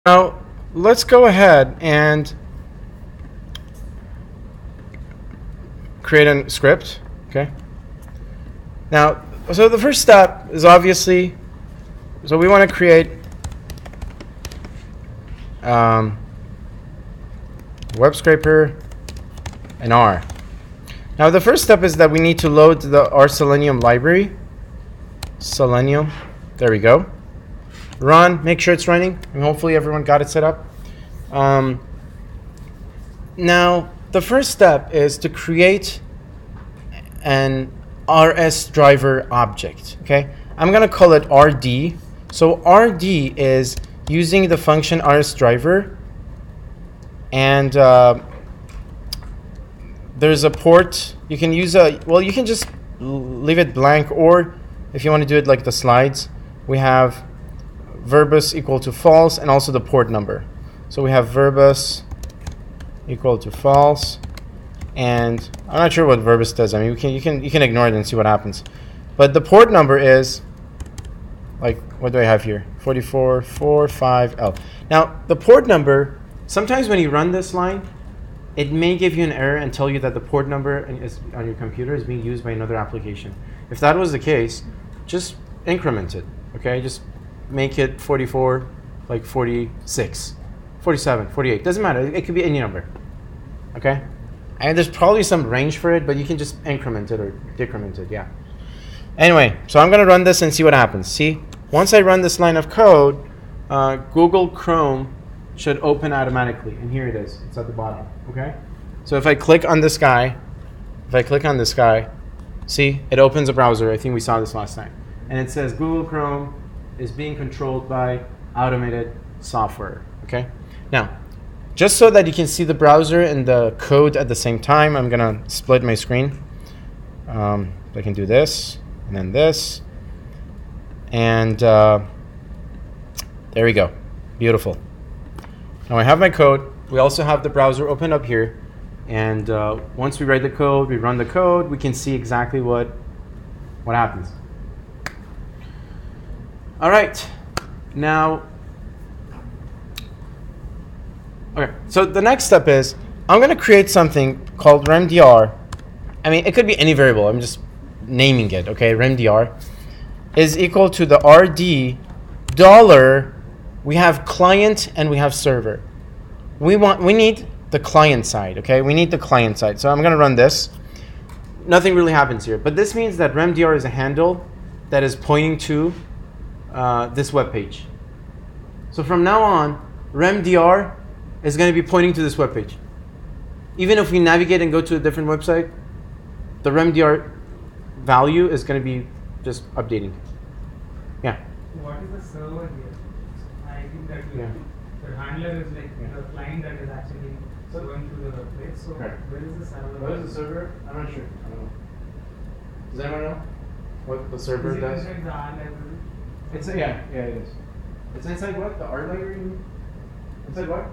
Now, let's go ahead and create a script, okay? Now, so the first step is obviously, so we want to create web scraper and R. Now, the first step is that we need to load our Selenium library. Selenium, there we go. Run, make sure it's running, and hopefully everyone got it set up. Now, the first step is to create an RS driver object, okay? I'm gonna call it RD. So RD is using the function RS driver, and there's a port. You can use you can just leave it blank, or if you want to do it like the slides, we have verbose equal to false and also the port number. So we have verbose equal to false, and I'm not sure what verbose does. I mean, you can ignore it and see what happens. But the port number is, like, what do I have here? 4445L. Now, the port number, sometimes when you run this line, it may give you an error and tell you that the port number on your computer is being used by another application. If that was the case, just increment it, okay? Just make it 44, like 46, 47, 48. Doesn't matter. It could be any number, okay? And there's probably some range for it, but you can just increment it or decrement it, yeah. Anyway, so I'm going to run this and see what happens. See, once I run this line of code, Google Chrome should open automatically. And here it is. It's at the bottom, okay? So if I click on this guy, see, it opens a browser. I think we saw this last time. And it says Google Chrome is being controlled by automated software, okay? Now, just so that you can see the browser and the code at the same time, I'm gonna split my screen. I can do this, and then this, and there we go. Beautiful. Now I have my code. We also have the browser open up here, and once we write the code, we run the code, we can see exactly what happens. All right, now, okay, so the next step is I'm going to create something called remdr. I mean, it could be any variable. I'm just naming it, okay? Remdr is equal to the RD $. We have client and we have server. We need the client side, okay? We need the client side. So I'm going to run this. Nothing really happens here, but this means that remdr is a handle that is pointing to this web page. So from now on, remdr is going to be pointing to this web page. Even if we navigate and go to a different website, the remdr value is going to be just updating. Yeah. What is the server here? I think that the handler is like the client that is actually going to the place. So where is the server? What is the server? I'm not sure. I don't know. Does anyone know what the server does? Inside the R library? It's yeah, it is. It's inside what? The R library? Inside what?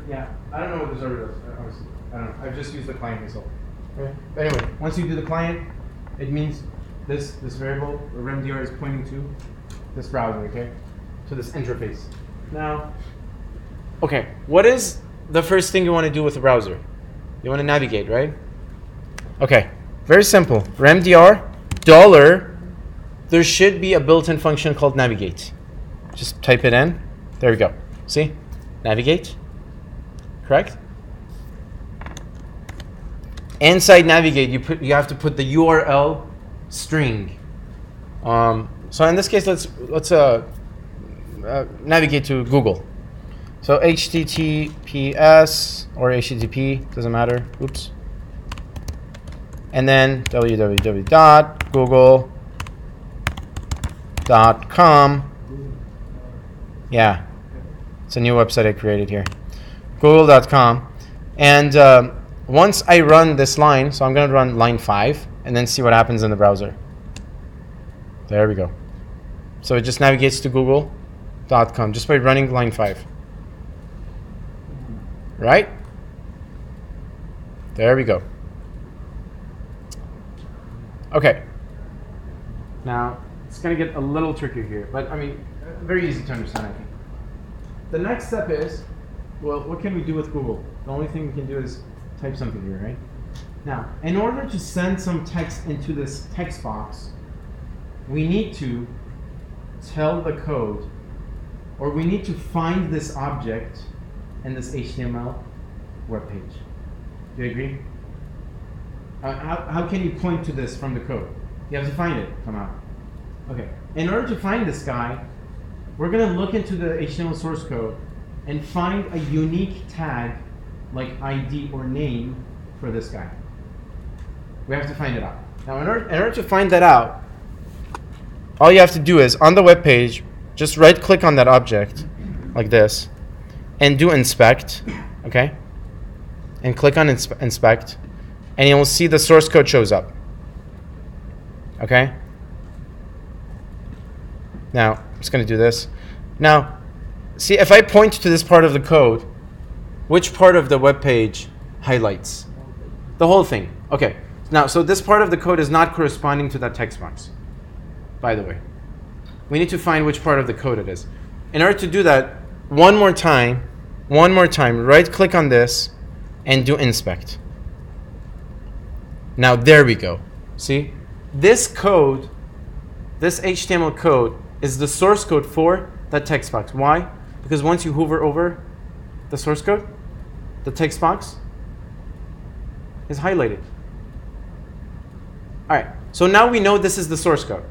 Yeah, I don't know what the server does, honestly. I don't know. I've just used the client myself. Okay. But anyway, once you do the client, it means this variable, or remdr, is pointing to this browser, okay? To this interface. Now, okay, what is the first thing you want to do with the browser? You want to navigate, right? Okay, very simple. Remdr $, there should be a built-in function called navigate. Just type it in. There we go. See? Navigate. Correct? Inside navigate, you have to put the URL string. So in this case, let's navigate to Google. So HTTPS or HTTP, doesn't matter. Oops. And then www.google.com. Yeah, it's a new website I created here. Google.com. And once I run this line, so I'm going to run line 5 and then see what happens in the browser. There we go. So it just navigates to google.com just by running line 5. Right? There we go. Okay. Now, it's going to get a little trickier here, but I mean, very easy to understand, I think. The next step is, well, what can we do with Google? The only thing we can do is type something here, right? Now, in order to send some text into this text box, we need to tell the code, or we need to find this object in this HTML web page. Do you agree? How can you point to this from the code? You have to find it somehow. Okay. In order to find this guy, we're going to look into the HTML source code and find a unique tag like ID or name for this guy. We have to find it out. Now, in order to find that out, all you have to do is, on the web page, just right-click on that object, like this, and do inspect, okay? And click on inspect, and you will see the source code shows up, okay? Now, I'm just going to do this. Now, see, if I point to this part of the code, which part of the web page highlights? The whole thing. Okay. Now, so this part of the code is not corresponding to that text box, by the way. We need to find which part of the code it is. In order to do that, one more time, right-click on this and do inspect. Now, there we go. See? This code, this HTML code, is the source code for that text box. Why? Because once you hover over the source code, the text box is highlighted. All right, so now we know this is the source code.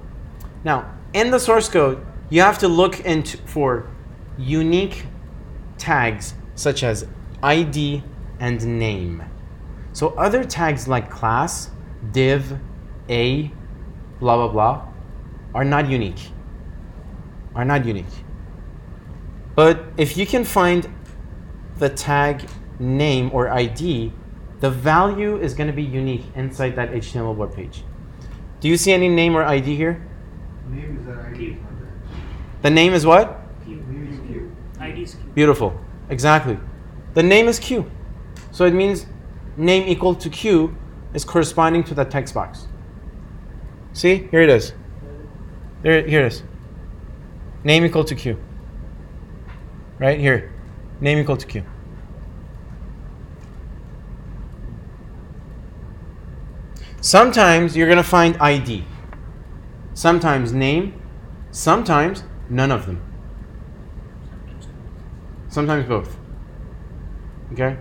Now, in the source code, you have to look for unique tags such as ID and name. So other tags like class, div, a, blah, blah, blah, are not unique. But if you can find the tag name or ID, the value is going to be unique inside that HTML web page. Do you see any name or ID here? Name is the ID. The name is what? Q. Name is Q. ID is Q. Beautiful. Exactly. The name is Q. So it means name equal to Q is corresponding to that text box. See? Here it is. Here it is. Name equal to Q. Right here. Name equal to Q. Sometimes you're going to find ID. Sometimes name. Sometimes none of them. Sometimes both. Okay?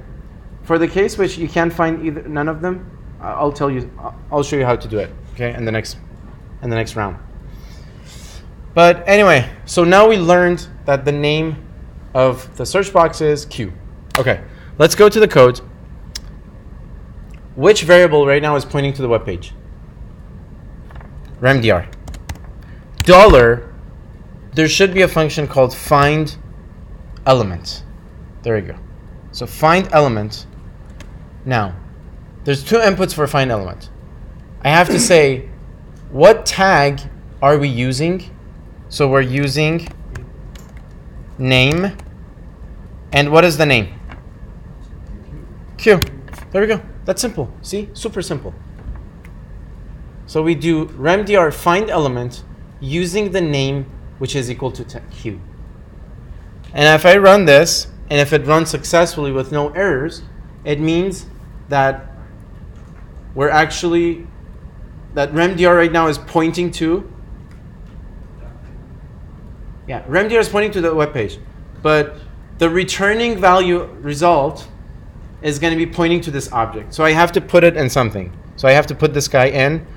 For the case which you can't find either none of them, I'll show you how to do it, okay, in the next round. But anyway, so now we learned that the name of the search box is Q. Okay, let's go to the code. Which variable right now is pointing to the web page? remdr. $, there should be a function called find element. There you go. So find element. Now, there's two inputs for find element. I have to say, what tag are we using? So we're using name. And what is the name? Q. There we go. That's simple. See? Super simple. So we do remdr find element using the name which is equal to Q. And if I run this, and if it runs successfully with no errors, it means that that remdr right now is pointing to, remdr is pointing to the web page, but the returning value result is going to be pointing to this object. So I have to put it in something. So I have to put this guy in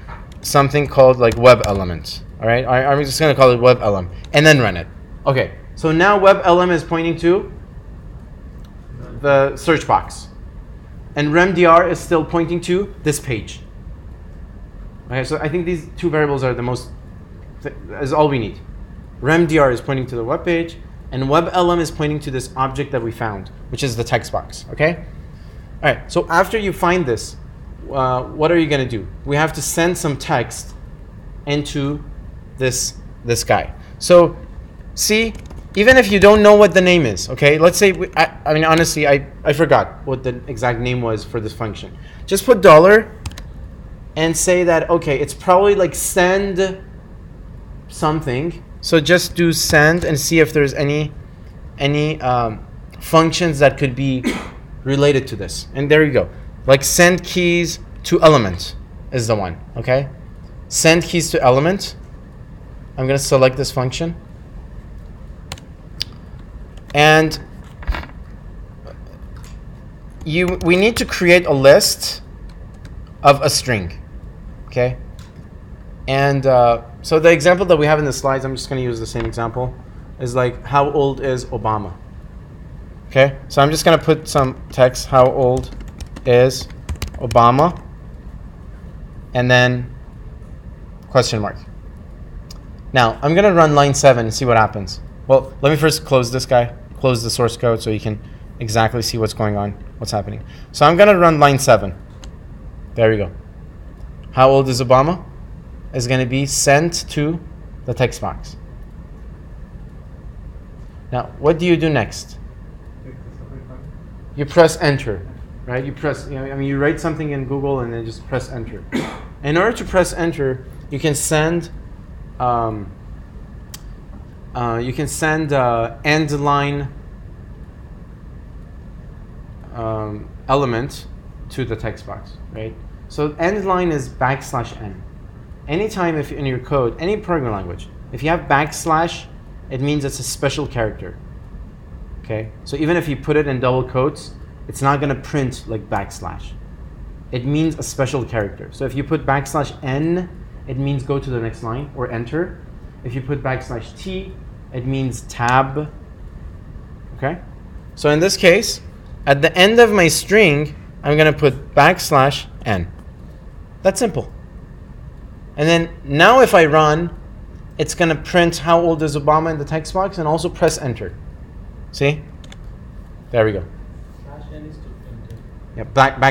something called like web element. All right, I'm just going to call it web elem and then run it. Okay, so now web elem is pointing to the search box, and remdr is still pointing to this page. Okay, so I think these two variables are is all we need. remdr is pointing to the web page, and web elem is pointing to this object that we found, which is the text box. Okay. All right. So after you find this, what are you going to do? We have to send some text into this guy. So see, even if you don't know what the name is, okay, let's say, I mean, honestly, I forgot what the exact name was for this function. Just put $, and say that, okay, it's probably like send something. So just do send and see if there's any functions that could be related to this. And there you go. Like send keys to element is the one. Okay. Send keys to element. I'm going to select this function. And we need to create a list of a string. Okay. And so the example that we have in the slides, I'm just going to use the same example, is like, how old is Obama? Okay. So I'm just going to put some text, how old is Obama? And then question mark. Now, I'm going to run line 7 and see what happens. Well, let me first close this guy, close the source code so you can exactly see what's going on, what's happening. So I'm going to run line 7. There we go. How old is Obama? Is going to be sent to the text box. Now, what do you do next? You press enter, right? You press, you write something in Google and then just press enter. In order to press enter, you can send end line element to the text box, right? So end line is \n. Anytime if in your code, any programming language, if you have \, it means it's a special character. Okay, so even if you put it in double quotes, it's not going to print like \. It means a special character. So if you put \n, it means go to the next line or enter. If you put \t, it means tab. Okay, so in this case, at the end of my string, I'm going to put \n. That's simple. And then now if I run, it's going to print how old is Obama in the text box and also press enter. See? There we go. /n is to enter. Yeah, \n.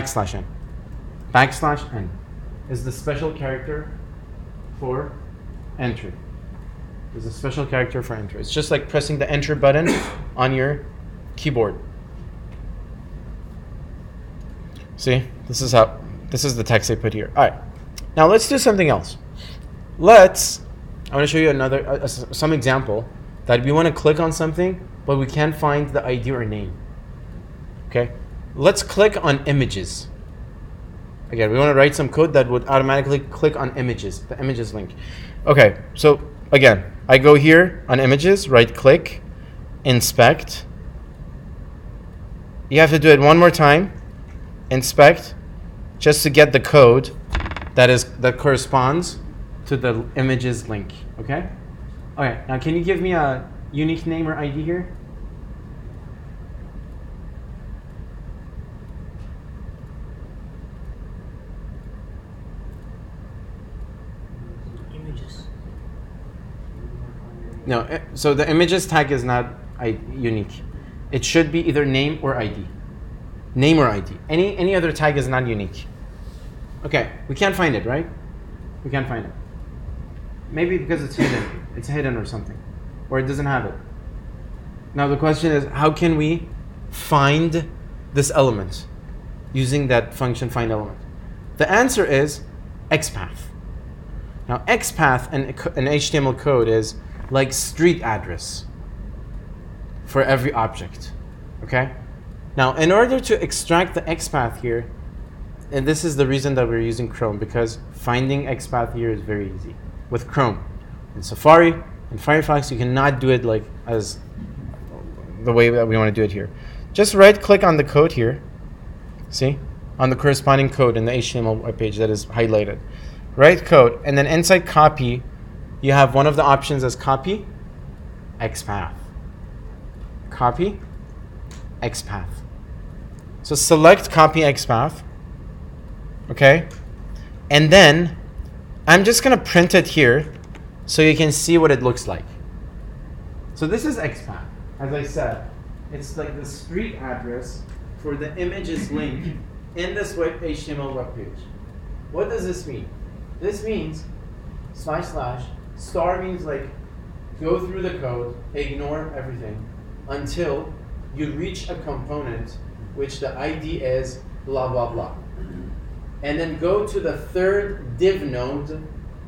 \n is the special character for enter. Is a special character for enter. It's just like pressing the enter button on your keyboard. See? This is the text I put here. All right. Now let's do something else. I want to show you some example that we want to click on something, but we can't find the ID or name. Okay. Let's click on images. Again, we want to write some code that would automatically click on images, the images link. Okay. So again, I go here on images, right click, inspect. You have to do it one more time. Inspect, just to get the code that corresponds to the images link. Okay? Okay, now can you give me a unique name or ID here? Images. No, so the images tag is not unique. It should be either name or ID. Name or ID. Any other tag is not unique. Okay, we can't find it, right? We can't find it. Maybe because it's hidden. It's hidden or something. Or it doesn't have it. Now the question is, how can we find this element using that function find element? The answer is XPath. Now XPath in HTML code is like street address for every object. Okay? Now in order to extract the XPath here, and this is the reason that we're using Chrome, because finding XPath here is very easy. With Chrome, in Safari, and Firefox, you cannot do it like as the way that we want to do it here. Just right click on the code here, see? On the corresponding code in the HTML web page that is highlighted. Right code, and then inside copy, you have one of the options as copy, XPath. Copy, XPath. So select copy XPath. Okay, and then I'm just going to print it here so you can see what it looks like. So this is XPath. As I said, it's like the street address for the images link in this HTML web page. What does this mean? This means / star means like go through the code, ignore everything until you reach a component which the ID is blah blah blah. And then go to the third div node,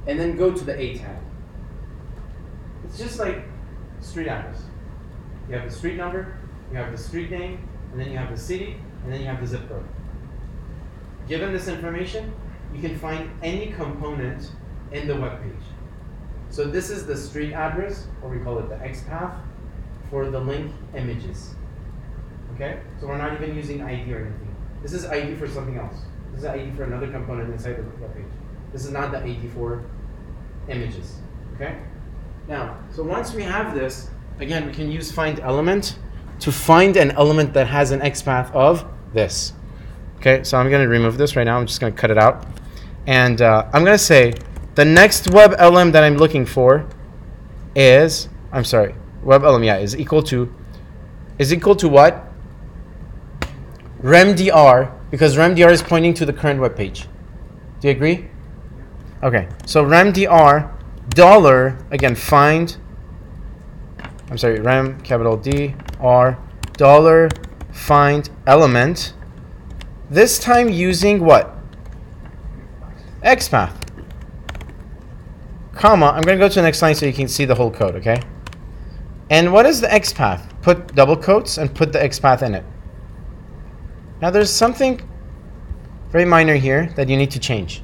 and then go to the A tag. It's just like street address. You have the street number, you have the street name, and then you have the city, and then you have the zip code. Given this information, you can find any component in the web page. So this is the street address, or we call it the XPath, for the link images. Okay? So we're not even using ID or anything. This is ID for something else. This is ID for another component inside the web page. This is not the ID for images. Okay? Now, so once we have this, again, we can use find element to find an element that has an XPath of this. Okay, so I'm going to remove this right now. I'm just going to cut it out. And I'm going to say the next web element that I'm looking for is, web element, yeah, is equal to what? remdr, because remdr is pointing to the current web page. Do you agree? Okay, so remdr dollar, again, find, rem capital D R dollar find element, this time using what? XPath. Comma, I'm going to go to the next line so you can see the whole code, okay? And what is the XPath? Put double quotes and put the XPath in it. Now there's something very minor here that you need to change.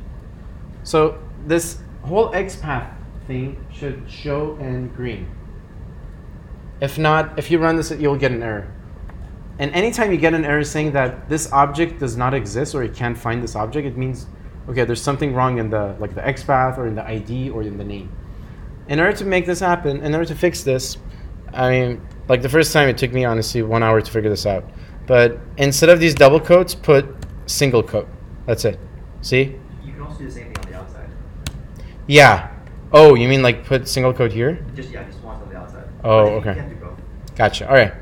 So this whole XPath thing should show in green. If not, if you run this, you'll get an error. And anytime you get an error saying that this object does not exist or you can't find this object, it means, okay, there's something wrong in the XPath or in the ID or in the name. In order to make this happen, in order to fix this, I mean, like the first time it took me honestly 1 hour to figure this out. But instead of these double quotes, put single quote. That's it. See? You can also do the same thing on the outside. Yeah. Oh, you mean like put single quote here? Just once on the outside. Oh, But okay. You can't do both. Gotcha. All right.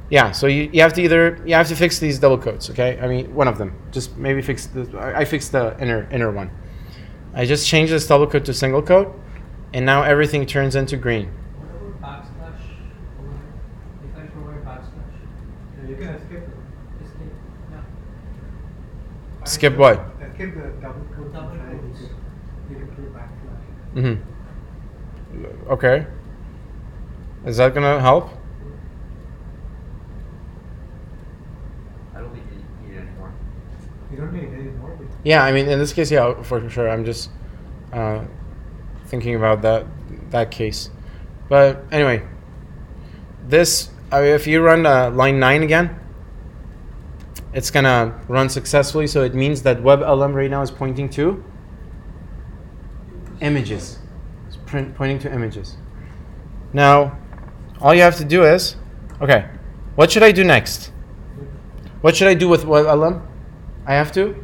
Yeah. So you have to fix these double quotes. Okay. I mean, one of them. Just maybe fix the. I fixed the inner one. I just changed this double quote to single quote, and now everything turns into green. What about backslash over here? If I provide backslash, You can escape it. escape. Yeah. Skip what? Escape the double quote. Double quotes. You can put backslash. Mm-hmm. Okay. Is that gonna help? I don't think you need it anymore. You don't need it anymore. Yeah. I mean, in this case, yeah, for sure. I'm just thinking about that case. But anyway, this if you run line 9 again, it's gonna run successfully. So it means that WebLM right now is pointing to images. It's pointing to images. Now, all you have to do is, okay, what should I do next? What should I do with WebLM? I have to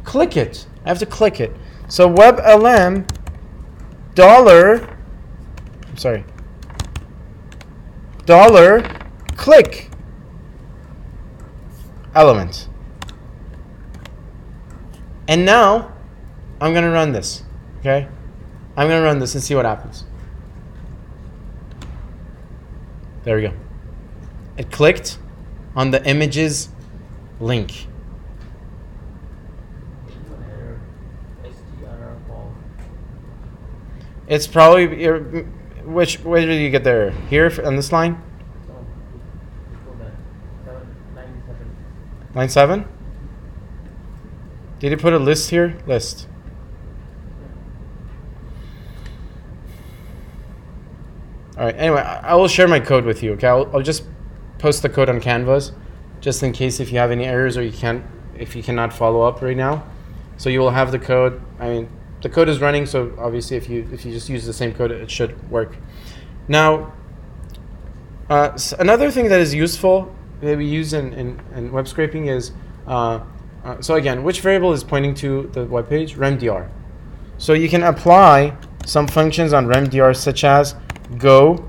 click it. I have to click it. So WebLM dollar click element. And now I'm going to run this. Okay? I'm going to run this and see what happens. There we go. It clicked on the images link. It's probably where did you get there? Here on this line? Line 7? Did you put a list here? List. All right. Anyway, I will share my code with you. Okay. I'll just post the code on Canvas, just in case if you have any errors or if you cannot follow up right now. So you will have the code. I mean, the code is running, so obviously if you just use the same code, it should work. Now, another thing that is useful that we use in web scraping is so again, which variable is pointing to the web page? remdr. So you can apply some functions on remdr, such as go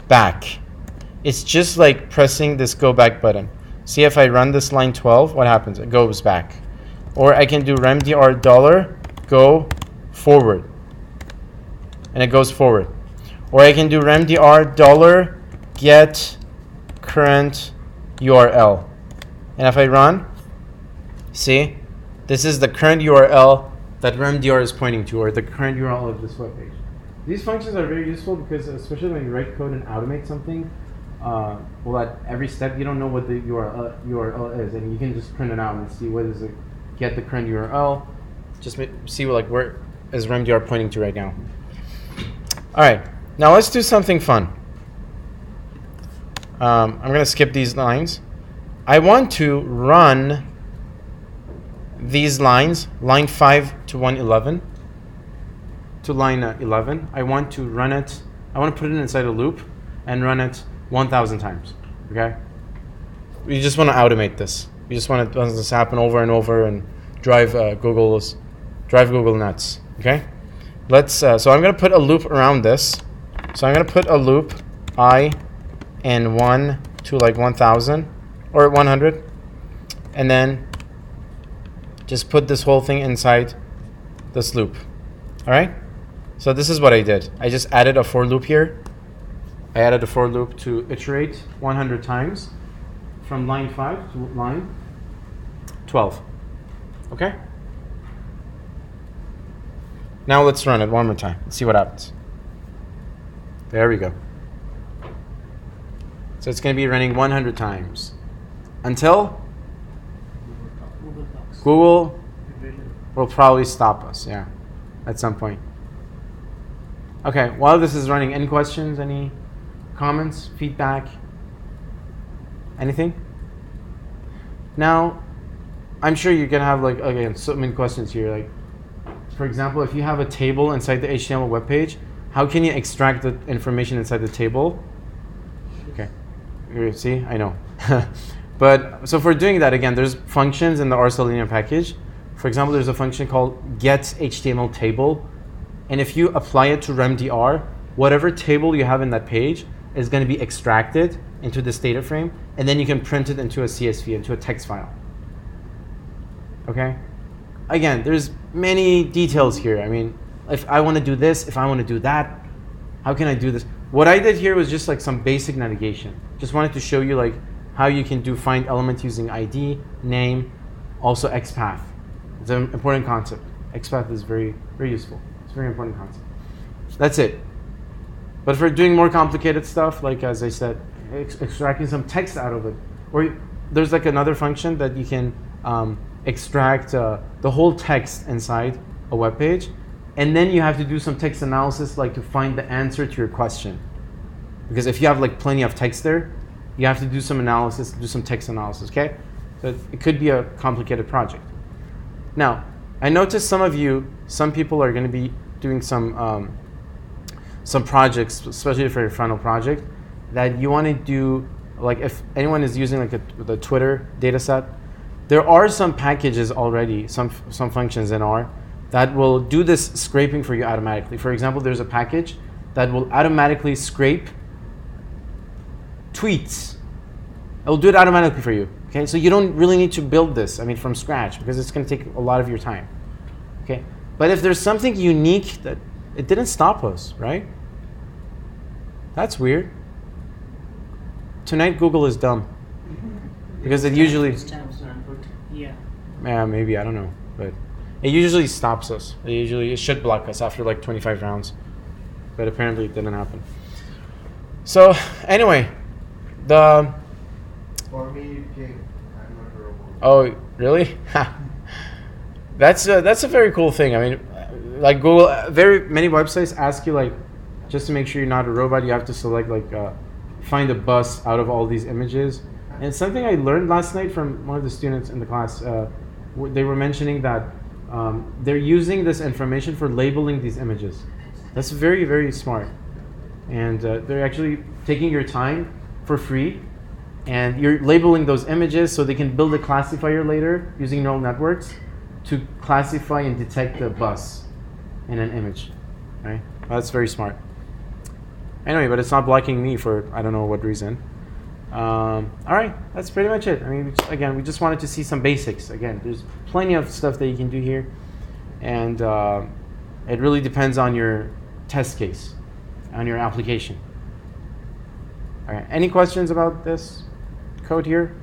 back. It's just like pressing this go back button. See, if I run this line 12, what happens? It goes back. Or I can do remdr dollar go forward, and it goes forward. Or I can do remdr dollar get current URL, and if I run, see, this is the current URL that remdr is pointing to, or the current URL of this web page. These functions are very useful because especially when you write code and automate something, well, at every step you don't know what the URL is, and you can just print it out and see what is it. Get the current URL. Just see like where is remdr pointing to right now. All right, now let's do something fun. I'm gonna skip these lines. I want to run these lines, line 5 to 111 to line 11. I want to run it. I want to put it inside a loop and run it 1,000 times. Okay. We just want to automate this. We just want to this happen over and over and drive Google nuts. Okay. Let's. So I'm going to put a loop around this. So I'm going to put a loop I and 1 to like 1,000 or 100, and then just put this whole thing inside this loop. All right. So this is what I did. I just added a for loop here. I added a for loop to iterate 100 times from line 5 to line 12. Okay? Now let's run it one more time. Let's see what happens. There we go. So it's going to be running 100 times until Google will probably stop us, yeah, at some point. Okay, while this is running, any questions, any comments, feedback, anything? Now, I'm sure you're gonna have like, again, so many questions here. Like, for example, if you have a table inside the HTML web page, how can you extract the information inside the table? Okay, you see, I know. But so for doing that, again, there's functions in the RSL package. For example, there's a function called getHTMLTable. And if you apply it to remdr, whatever table you have in that page is going to be extracted into this data frame, and then you can print it into a CSV, into a text file. Okay? Again, there's many details here. I mean, if I want to do this, if I want to do that, how can I do this? What I did here was just like some basic navigation. Just wanted to show you like how you can do find element using ID, name, also XPath. It's an important concept. XPath is very, very useful. It's a very important concept. That's it. But for doing more complicated stuff, like as I said, extracting some text out of it, or there's like another function that you can extract the whole text inside a web page, and then you have to do some text analysis, like to find the answer to your question. Because if you have like plenty of text there, you have to do some analysis, do some text analysis. Okay, so it could be a complicated project. Now, I noticed some people are going to be doing some projects, especially for your final project, that you want to do, like if anyone is using like the Twitter data set, there are some packages already, some functions in R that will do this scraping for you automatically. For example, there's a package that will automatically scrape tweets. It will do it automatically for you. Okay, so you don't really need to build this, I mean, from scratch, because it's going to take a lot of your time. Okay, but if there's something unique that it didn't stop us, right? That's weird. Tonight Google is dumb because it usually. Stanford. Yeah. Yeah, maybe, I don't know, but it usually stops us. It should block us after like 25 rounds, but apparently it didn't happen. So anyway, For me, it came. I'm not a robot. Oh, really? That's a very cool thing. I mean, like Google, very many websites ask you like, just to make sure you're not a robot, you have to select like, find a bus out of all these images. And something I learned last night from one of the students in the class, they were mentioning that they're using this information for labeling these images. That's very, very smart. And they're actually taking your time for free, and you're labeling those images so they can build a classifier later using neural networks to classify and detect the bus in an image. Right? Well, that's very smart. Anyway, but it's not blocking me for I don't know what reason. All right, that's pretty much it. I mean, we just wanted to see some basics. Again, there's plenty of stuff that you can do here, and it really depends on your test case, on your application. All right, any questions about this code here?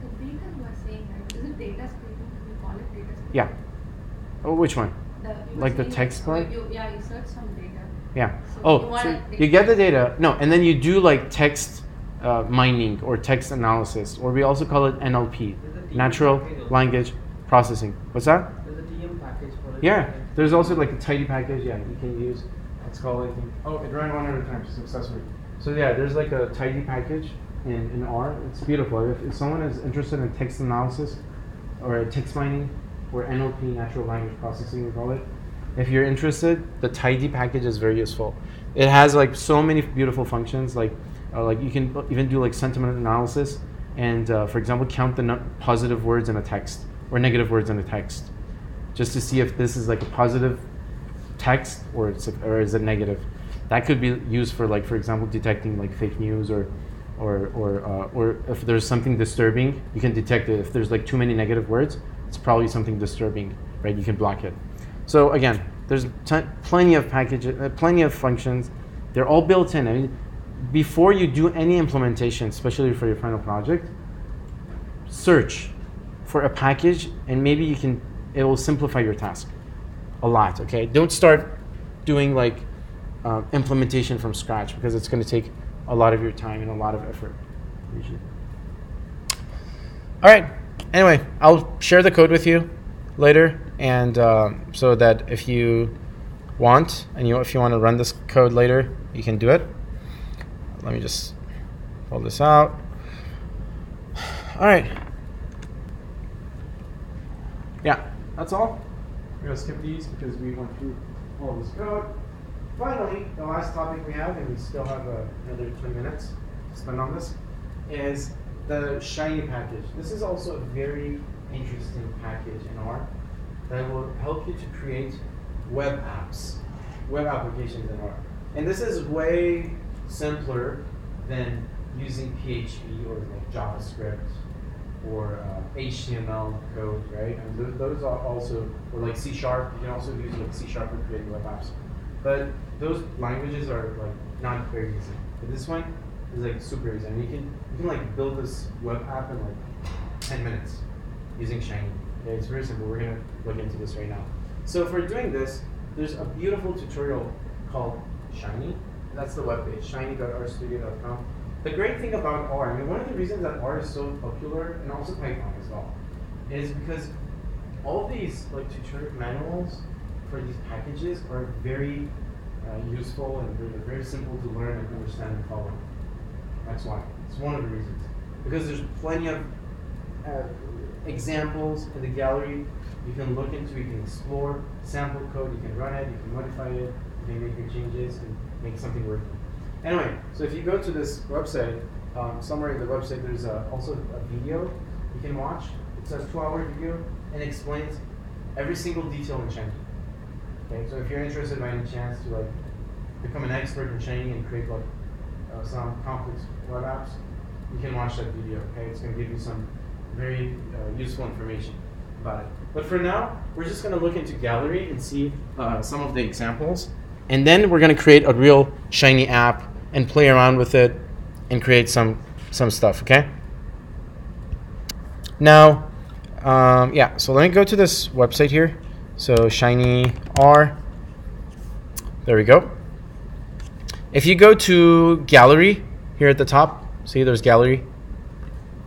The vehicle you are saying, right, is it data scraping? Do we call it data scraping? Yeah. Oh, which one? The like the Because text part. you search some data. Yeah. So Oh, you want so it- you get the data. No, and then you do like text mining or text analysis, or we also call it NLP, There's a TM natural package also. language processing. What's that? There's a TM package for it. Yeah. There's also like a tidy package. Yeah, you can use. It's called, I think. Oh, it ran 100 times successfully. So yeah, there's like a tidy package in R. It's beautiful. If someone is interested in text analysis or text mining or NLP, natural language processing, we call it. If you're interested, the tidy package is very useful. It has like so many beautiful functions. Like you can even do like sentiment analysis and, for example, count the positive words in a text or negative words in a text, just to see if this is like a positive text or is it negative. That could be used for, like, for example, detecting like fake news or if there's something disturbing, you can detect it. If there's like too many negative words, it's probably something disturbing, right? You can block it. So again, there's plenty of packages, plenty of functions. They're all built in. I mean, before you do any implementation, especially for your final project, search for a package, and maybe it will simplify your task a lot. Okay, don't start doing like implementation from scratch, because it's going to take a lot of your time and a lot of effort usually. All right. Anyway, I'll share the code with you later, and so that if you want and if you want to run this code later, you can do it. Let me just pull this out. All right. Yeah, that's all. We're going to skip these because we went through all this code. Finally, the last topic we have, and we still have another 20 minutes to spend on this, is the Shiny package. This is also a very interesting package in R that will help you to create web apps, web applications in R. And this is way simpler than using PHP or like JavaScript or HTML code, right? And those are also, or like C#. You can also use like C# for creating web apps. But those languages are like not very easy. But this one is like super easy. And you can like build this web app in like 10 minutes using Shiny. Okay, it's very simple. We're gonna look into this right now. So if we're doing this, there's a beautiful tutorial called Shiny. That's the webpage, shiny.rstudio.com. The great thing about R, I mean, one of the reasons that R is so popular, and also Python as well, is because all these like tutorial manuals for these packages are very useful and very simple to learn and understand and follow. That's why. It's one of the reasons. Because there's plenty of examples in the gallery you can look into, you can explore, sample code, you can run it, you can modify it, you can make your changes and make something work. Anyway, so if you go to this website, somewhere in the website there's also a video you can watch. It's a 2-hour video and explains every single detail in Shiny. Okay, so if you're interested by any chance to like become an expert in Shiny and create like some complex web apps, you can watch that video. Okay, it's going to give you some very useful information about it. But for now, we're just going to look into Gallery and see some of the examples, and then we're going to create a real Shiny app and play around with it and create some stuff. Okay. Now, yeah. So let me go to this website here. So Shiny R. There we go. If you go to Gallery here at the top, see there's Gallery.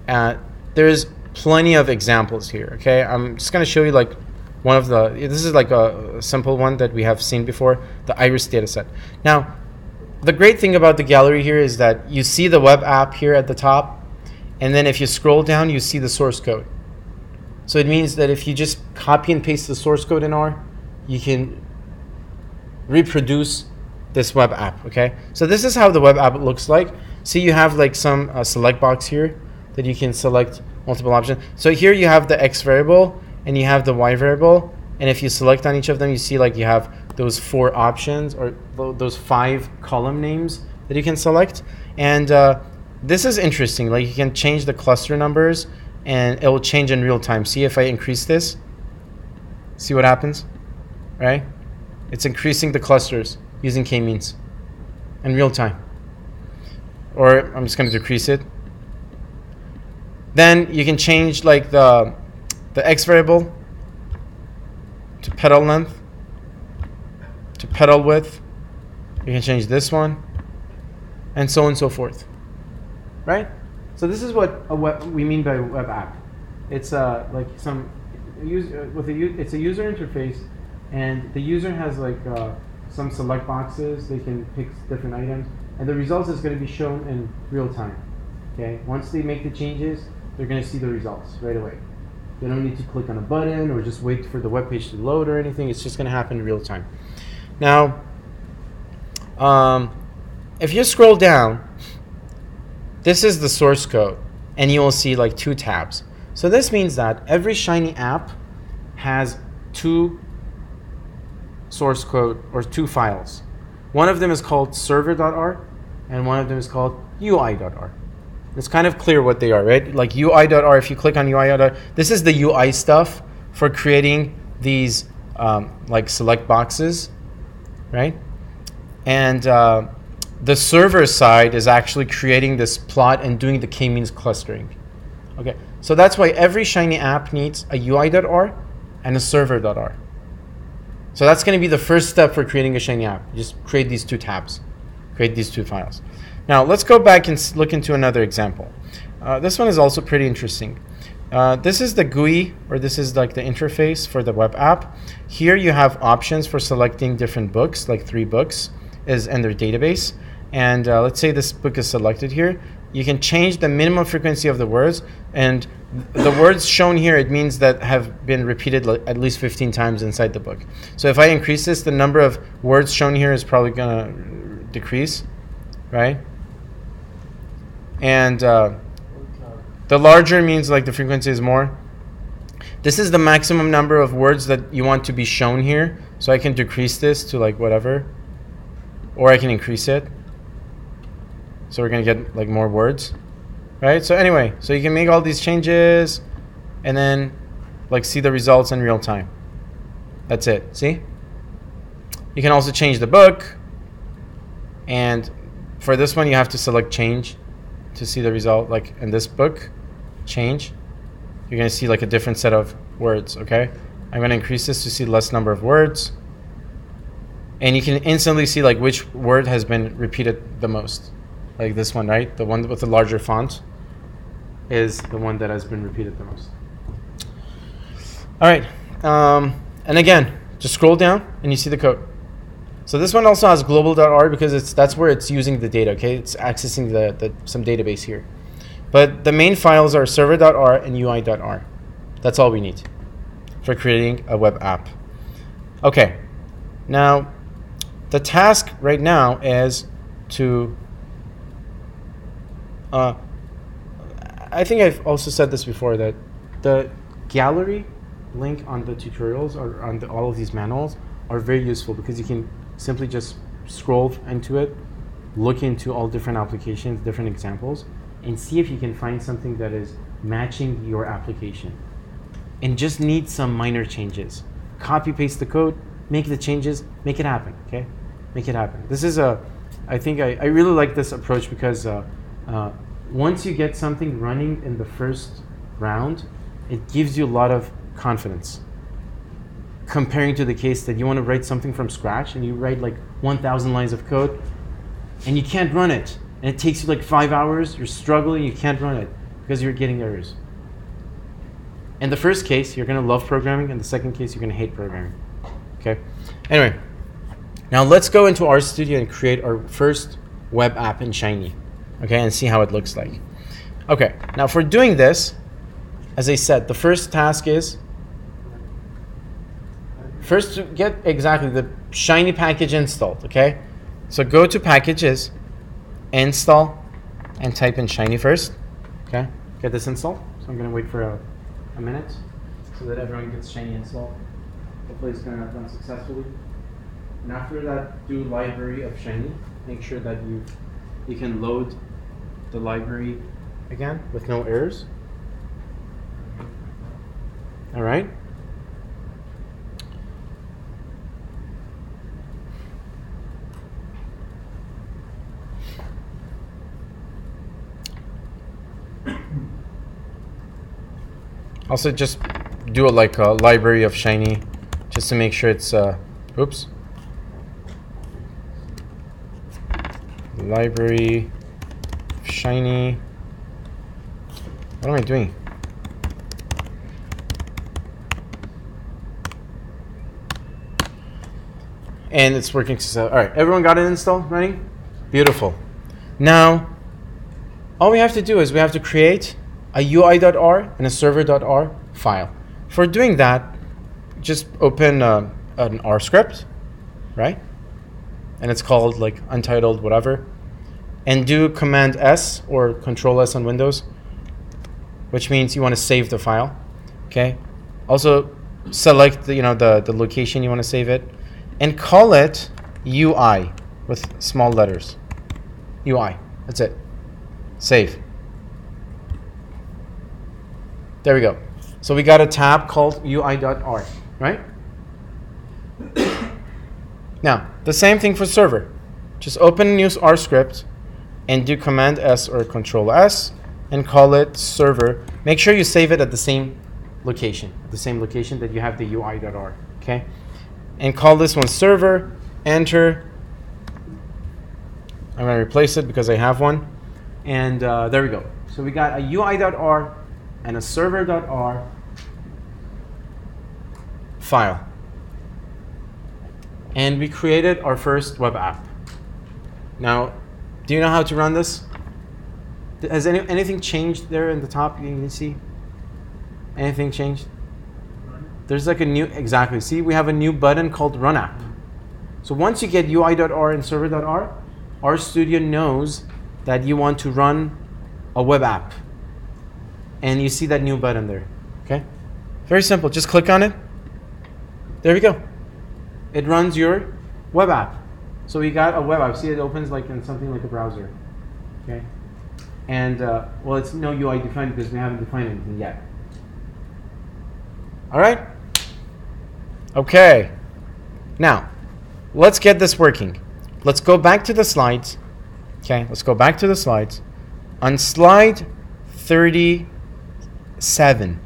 There's plenty of examples here. Okay, I'm just gonna show you like one of the. This is like a simple one that we have seen before, the iris dataset. Now, the great thing about the Gallery here is that you see the web app here at the top, and then if you scroll down, you see the source code. So it means that if you just copy and paste the source code in R, you can reproduce this web app, okay? So this is how the web app looks like. See, you have like some select box here that you can select multiple options. So here you have the X variable and you have the Y variable. And if you select on each of them, you see like you have those 4 options or those 5 column names that you can select. And this is interesting. Like you can change the cluster numbers and it will change in real time. See if I increase this, see what happens, right? It's increasing the clusters using k-means in real time. Or I'm just going to decrease it. Then you can change like the X variable to petal length. to pedal width. You can change this one, and so on and so forth. Right? So this is what we mean by a web app. It's like some it's a user interface, and the user has like some select boxes. They can pick different items, and the results is going to be shown in real time. Okay. Once they make the changes, they're going to see the results right away. They don't need to click on a button or just wait for the web page to load or anything. It's just going to happen in real time. Now, if you scroll down, this is the source code, and you will see like 2 tabs. So this means that every Shiny app has 2 source code or 2 files. One of them is called server.r, and one of them is called UI.r. It's kind of clear what they are, right? Like UI.r, if you click on UI.r, this is the UI stuff for creating these like select boxes, right? And the server side is actually creating this plot and doing the k-means clustering. Okay, so that's why every Shiny app needs a UI.r and a server.r. So that's going to be the first step for creating a Shiny app. You just create these 2 tabs, create these 2 files. Now let's go back and look into another example. This one is also pretty interesting. This is the GUI, or this is like the interface for the web app. Here you have options for selecting different books, like 3 books is in their database. And let's say this book is selected here. You can change the minimum frequency of the words, and the words shown here, it means that have been repeated at least 15 times inside the book. So if I increase this, the number of words shown here is probably going to decrease, right? And the larger means like the frequency is more. This is the maximum number of words that you want to be shown here. So I can decrease this to like whatever, or I can increase it. So we're going to get like more words, right? So anyway, so you can make all these changes and then like see the results in real time. That's it. See? You can also change the book. And for this one, you have to select change to see the result. Like in this book, change, you're going to see like a different set of words, okay? I'm going to increase this to see less number of words. And you can instantly see like which word has been repeated the most. Like this one, right? The one with the larger font is the one that has been repeated the most. All right. And again, just scroll down and you see the code. So this one also has global.r because that's where it's using the data, okay? It's accessing some database here. But the main files are server.r and UI.r. That's all we need for creating a web app. Okay. Now, the task right now is to I think I've also said this before, that the gallery link on the tutorials or on all of these manuals are very useful because you can simply just scroll into it, look into all different applications, different examples, and see if you can find something that is matching your application. And just need some minor changes. Copy paste the code, make the changes, make it happen, okay? Make it happen. This is I think I really like this approach because once you get something running in the first round, it gives you a lot of confidence. Comparing to the case that you want to write something from scratch and you write like 1,000 lines of code and you can't run it. And it takes you like 5 hours, you're struggling, you can't run it because you're getting errors. In the first case, you're going to love programming. In the second case, you're going to hate programming. Okay? Anyway, now let's go into RStudio and create our first web app in Shiny. Okay, and see how it looks like. Okay, now for doing this, as I said, the first task is first to get exactly the Shiny package installed, okay? So go to packages, install, and type in Shiny first, okay? Get this installed. So I'm gonna wait for a minute so that everyone gets Shiny installed. Hopefully it's gonna run successfully. And after that, do library of Shiny. Make sure that you can load the library again with no errors. All right. Also, just do a library of Shiny, just to make sure it's. Oops. library shiny. What am I doing? And it's working successfully. All right, everyone got it installed, running? Beautiful. Now, all we have to do is we have to create a UI.r and a server.r file. For doing that, just open an R script, right? And it's called like untitled whatever. And do Command S or Control S on Windows, which means you want to save the file. Okay. Also select the location you want to save it, and call it UI with small letters. UI. That's it. Save. There we go. So we got a tab called UI.r, right? Now, the same thing for server. Just open a new R script and do Command S or Control S and call it server. Make sure you save it at the same location that you have the UI.r, okay? And call this one server, enter. I'm going to replace it because I have one. And there we go. So we got a UI.r and a server.r file. And we created our first web app. Now, do you know how to run this? Has anything changed there in the top? You can see? Anything changed? There's like a new, exactly. See, we have a new button called Run App. So once you get UI.r and server.r, RStudio knows that you want to run a web app. And you see that new button there, okay? Very simple, just click on it. There we go. It runs your web app. So we got a web app. See, it opens like in something like a browser, okay? And well, it's no UI defined because we haven't defined anything yet. All right? Okay. Now, let's get this working. Let's go back to the slides. Okay, let's go back to the slides. On slide 37,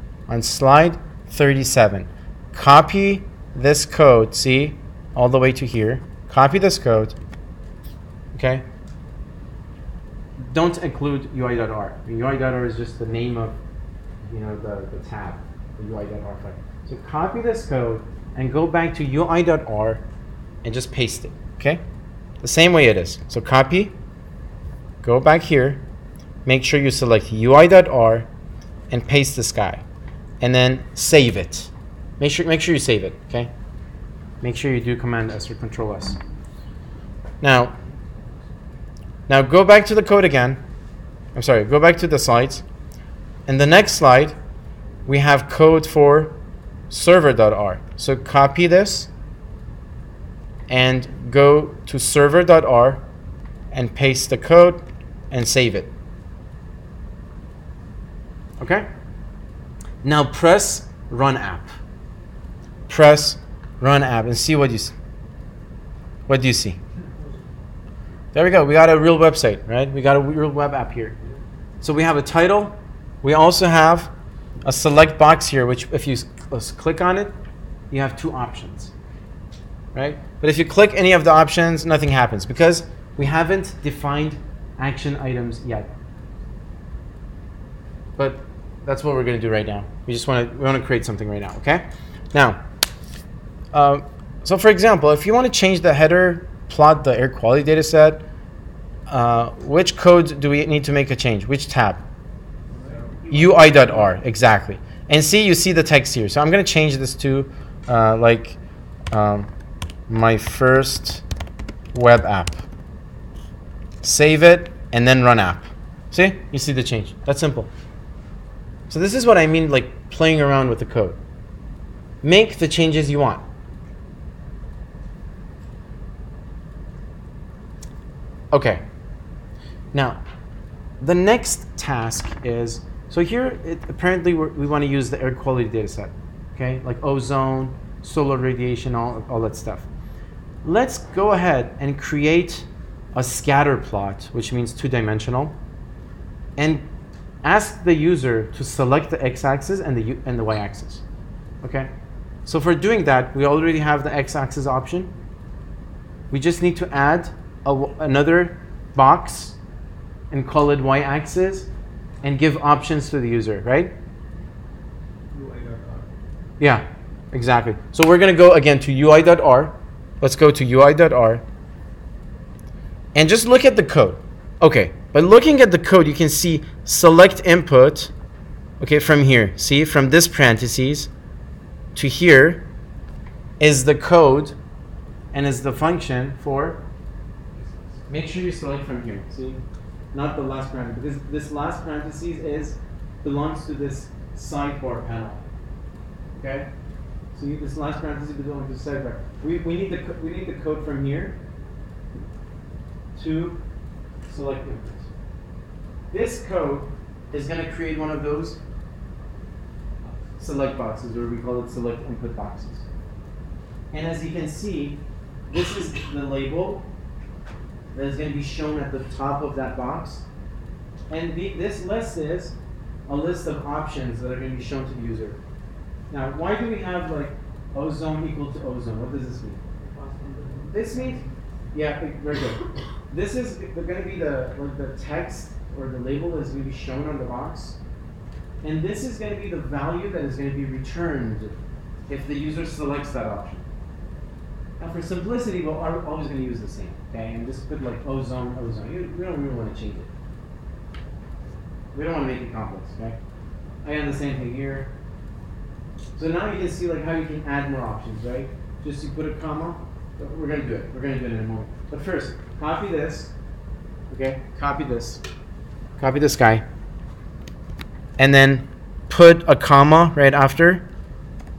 copy this code, see, all the way to here. Copy this code, okay? Don't include UI.r. UI.r is just the name of, the tab, the UI.r file. So copy this code and go back to UI.r and just paste it, okay? The same way it is. So copy, go back here, make sure you select UI.r and paste this guy, and then save it. Make sure you save it, okay? Make sure you do Command S or Control S. Now go back to the code again. I'm sorry, go back to the slides. In the next slide, we have code for server.r. So copy this and go to server.r and paste the code and save it. Okay? Now press Run App. Press Run App and see what you see. What do you see? There we go. We got a real website, right? We got a real web app here. So we have a title. We also have a select box here, which if you click on it, you have two options, right? But if you click any of the options, nothing happens because we haven't defined action items yet. But that's what we're going to do right now. We want to create something right now, okay? Now, so for example, if you want to change the header, plot the air quality data set, which code do we need to make a change? Which tab? UI.r, exactly. And see, you see the text here. So I'm going to change this to my first web app. Save it, and then run app. See? You see the change. That's simple. So this is what I mean, like playing around with the code. Make the changes you want. Okay. Now, the next task is, so here, apparently we want to use the air quality data set, okay? Like ozone, solar radiation, all that stuff. Let's go ahead and create a scatter plot, which means two-dimensional, and ask the user to select the x-axis and the y-axis, okay? So for doing that, we already have the x-axis option. We just need to add another box and call it y-axis and give options to the user, right? Yeah, exactly. So we're going to go again to UI.R. Let's go to UI.R and just look at the code. Okay, by looking at the code, you can see select input, okay, from here. See, from this parentheses to here is the code and is the function for, make sure you select from here. See, not the last parenthesis, because this last parentheses belongs to this sidebar panel. Okay, so this last parenthesis belongs to the sidebar. We need the code from here to select input. This code is going to create one of those select boxes, or we call it select input boxes. And as you can see, this is the label that is going to be shown at the top of that box. And this list is a list of options that are going to be shown to the user. Now, why do we have like ozone equal to ozone? What does this mean? This means, yeah, very good. This is going to be the text or the label that is going to be shown on the box. And this is going to be the value that is going to be returned if the user selects that option. Now, for simplicity, we're always going to use the same, okay? And just put like ozone, ozone. We don't really want to change it. We don't want to make it complex, okay? I got the same thing here. So now you can see like how you can add more options, right? Just you put a comma. We're going to do it. We're going to do it in a moment. But first, copy this, okay? Copy this guy. And then put a comma right after.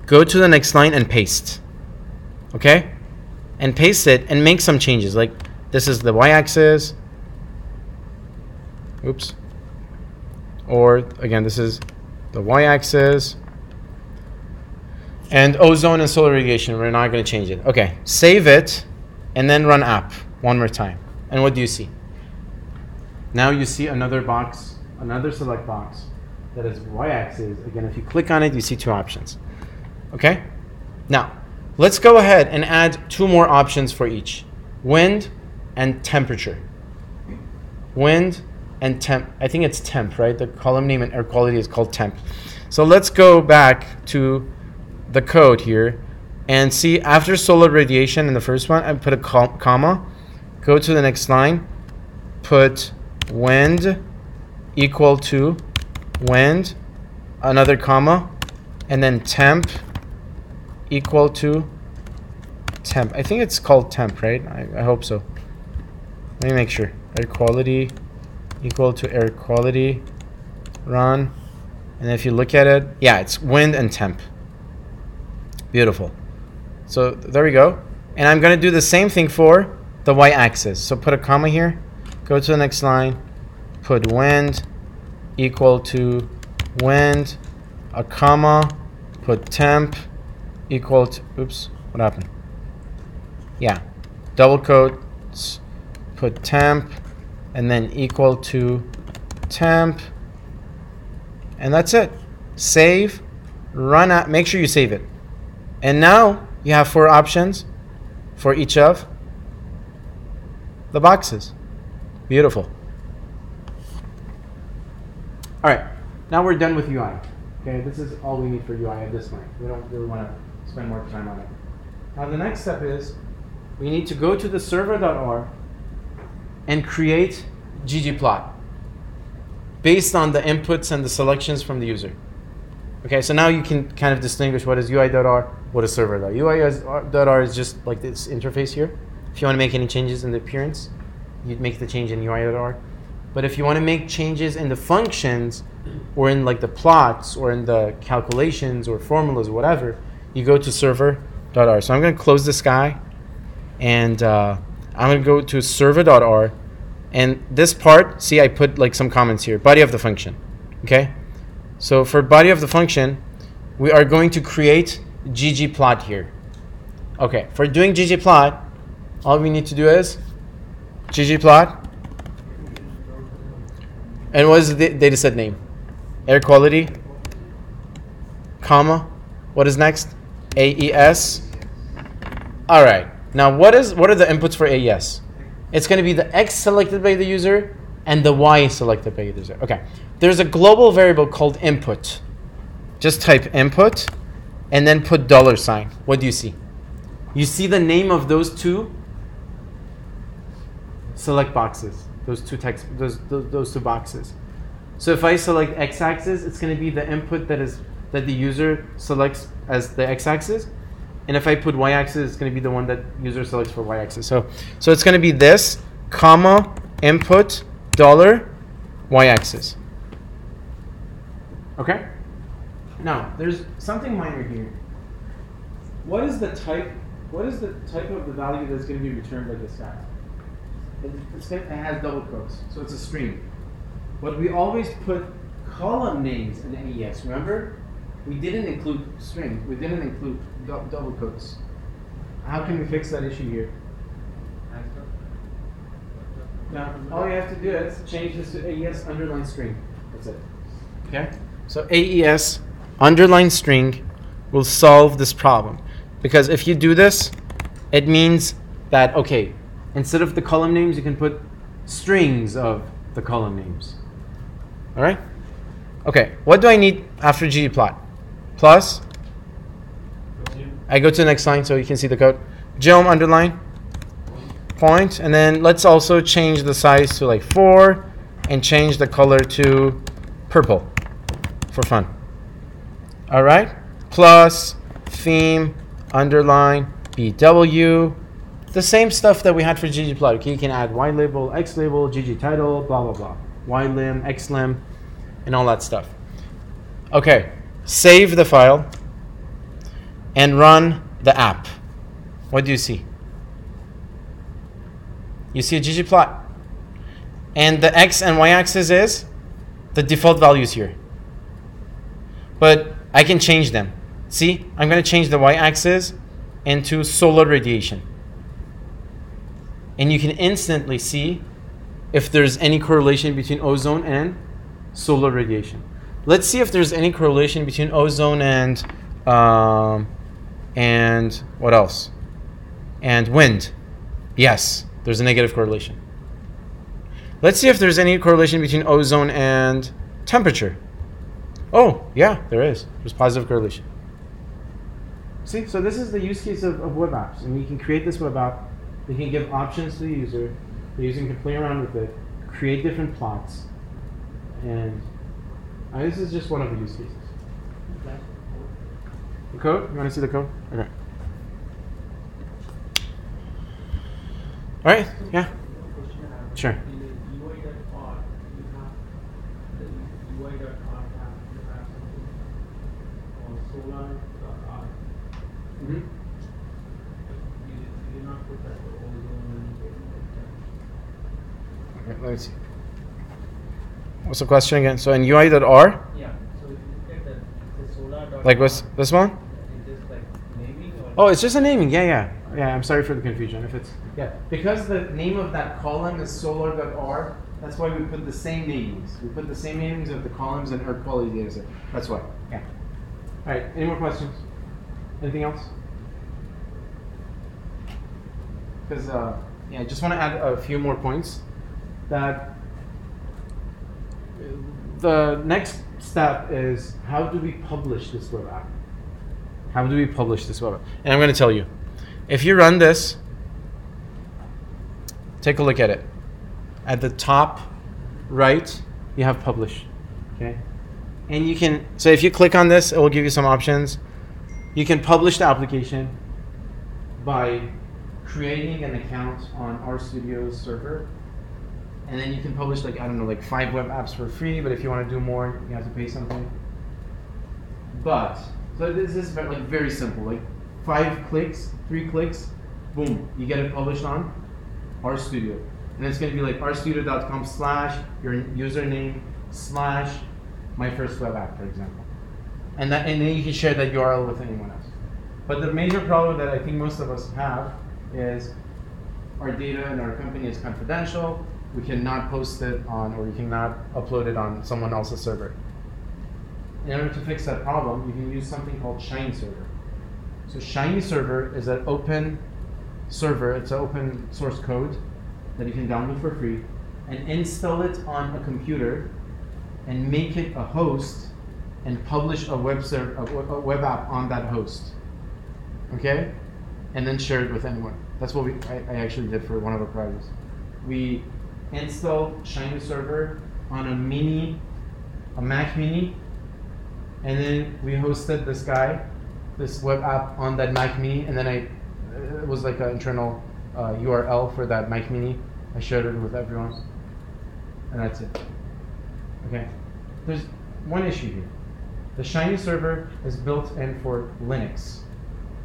Go to the next line and paste, okay? And paste it and make some changes. Like this is the y-axis. Oops. Or again, this is the y-axis. And ozone and solar radiation, we're not going to change it. Okay, save it and then run app one more time. And what do you see? Now you see another box, another select box that is y-axis. Again, if you click on it, you see two options. Okay? Now, let's go ahead and add two more options for each. Wind and temperature. Wind and temp. I think it's temp, right? The column name and air quality is called temp. So let's go back to the code here and see after solar radiation in the first one, I put a comma. Go to the next line. Put wind equal to wind, another comma, and then temp equal to temp. I think it's called temp, right? I hope so. Let me make sure. Air quality equal to air quality, run. And if you look at it, yeah, it's wind and temp. Beautiful. So there we go. And I'm going to do the same thing for the y-axis. So put a comma here. Go to the next line. Put wind equal to wind, a comma. Put temp equal to, oops, what happened? Yeah, double quotes, put temp, and then equal to temp. And that's it. Save, run out, make sure you save it. And now you have 4 options for each of the boxes. Beautiful. All right, now we're done with UI. Okay, this is all we need for UI at this point. We don't really want to spend more time on it. Now the next step is we need to go to the server.r and create Ggplot based on the inputs and the selections from the user. Okay, so now you can kind of distinguish what is UI.r, what is server.r. UI.r is just like this interface here. If you want to make any changes in the appearance, you'd make the change in UI.r. But if you want to make changes in the functions or in like the plots or in the calculations or formulas or whatever, you go to server.r. So I'm going to close this guy and I'm going to go to server.r. And this part, see, I put like some comments here, body of the function. Okay. So for body of the function, we are going to create Ggplot here. Okay, for doing Ggplot, all we need to do is Ggplot. And what is the data set name? Air quality, comma. What is next? AES. All right. Now, what are the inputs for AES? it's going to be the X selected by the user and the Y selected by the user. Okay. There's a global variable called input. Just type input and then put $sign. What do you see? You see the name of those two select boxes. Those two boxes. So if I select x-axis, it's going to be the input that the user selects as the x-axis. And if I put y-axis, it's going to be the one that user selects for y-axis. So it's going to be this, comma, input, dollar, y-axis. Okay? Now, there's something minor here. What is the type of the value that's going to be returned by this guy? It has double quotes, so it's a string. But we always put column names in AES, remember? We didn't include strings. We didn't include double quotes. How can we fix that issue here? Now, all you have to do is change this to AES underline string. That's it. Okay? So AES underline string will solve this problem. Because if you do this, it means that, okay, instead of the column names, you can put strings of the column names. All right? Okay, what do I need after ggplot? Plus, I go to the next line so you can see the code. Geom underline, point, and then let's also change the size to like 4 and change the color to purple for fun. All right? Plus, theme, underline, BW, the same stuff that we had for ggplot. Okay, you can add y label, x label, gg title, blah, blah, blah. Y lim, x lim, and all that stuff. Okay, save the file and run the app. What do you see? You see a ggplot. And the x and y axis is the default values here. But I can change them. See, I'm going to change the y-axis into solar radiation. And you can instantly see if there's any correlation between ozone and solar radiation. Let's see if there's any correlation between ozone and what else? And wind. Yes, there's a negative correlation. Let's see if there's any correlation between ozone and temperature. Oh, yeah, there is. There's positive correlation. See, so this is the use case of web apps. And you can create this web app. You can give options to the user. The user can play around with it, create different plots. And this is just one of the use cases. The code? You want to see the code? Okay. All right, yeah. Sure. Mm-hmm. Okay, let me see. What's the question again? So in UI.R? Yeah. So if you look at the solar. Like what's this one? Is this like naming or? Oh, it's just a naming. Yeah. I'm sorry for the confusion. If it's because the name of that column is solar.r. That's why we put the same names. We put the same names of the columns in Earth quality data set. That's why. Yeah. All right. Any more questions? Anything else? Because I just want to add a few more points. That the next step is how do we publish this web app? How do we publish this web app? And I'm going to tell you. If you run this, take a look at it. At the top right, you have publish. Okay? And you can, so if you click on this, it will give you some options. You can publish the application by creating an account on RStudio's server. And then you can publish like 5 web apps for free, but if you want to do more, you have to pay something. But, so this is very simple, like 5 clicks, 3 clicks, boom, you get it published on RStudio. And it's going to be like rstudio.com/ your username / my first web app, for example. And then you can share that URL with anyone else. But the major problem that I think most of us have is our data in our company is confidential. We cannot post it on, or we cannot upload it on someone else's server. In order to fix that problem, you can use something called Shiny Server. So Shiny Server is an open server. It's an open source code that you can download for free and install it on a computer and make it a host and publish a web app on that host. Okay? And then share it with anyone. That's what I actually did for one of our projects. We installed Shiny Server on a Mac Mini, and then we hosted this web app on that Mac Mini, and then it was like an internal URL for that Mac Mini. I shared it with everyone, and that's it. Okay. There's one issue here. The Shiny Server is built in for Linux,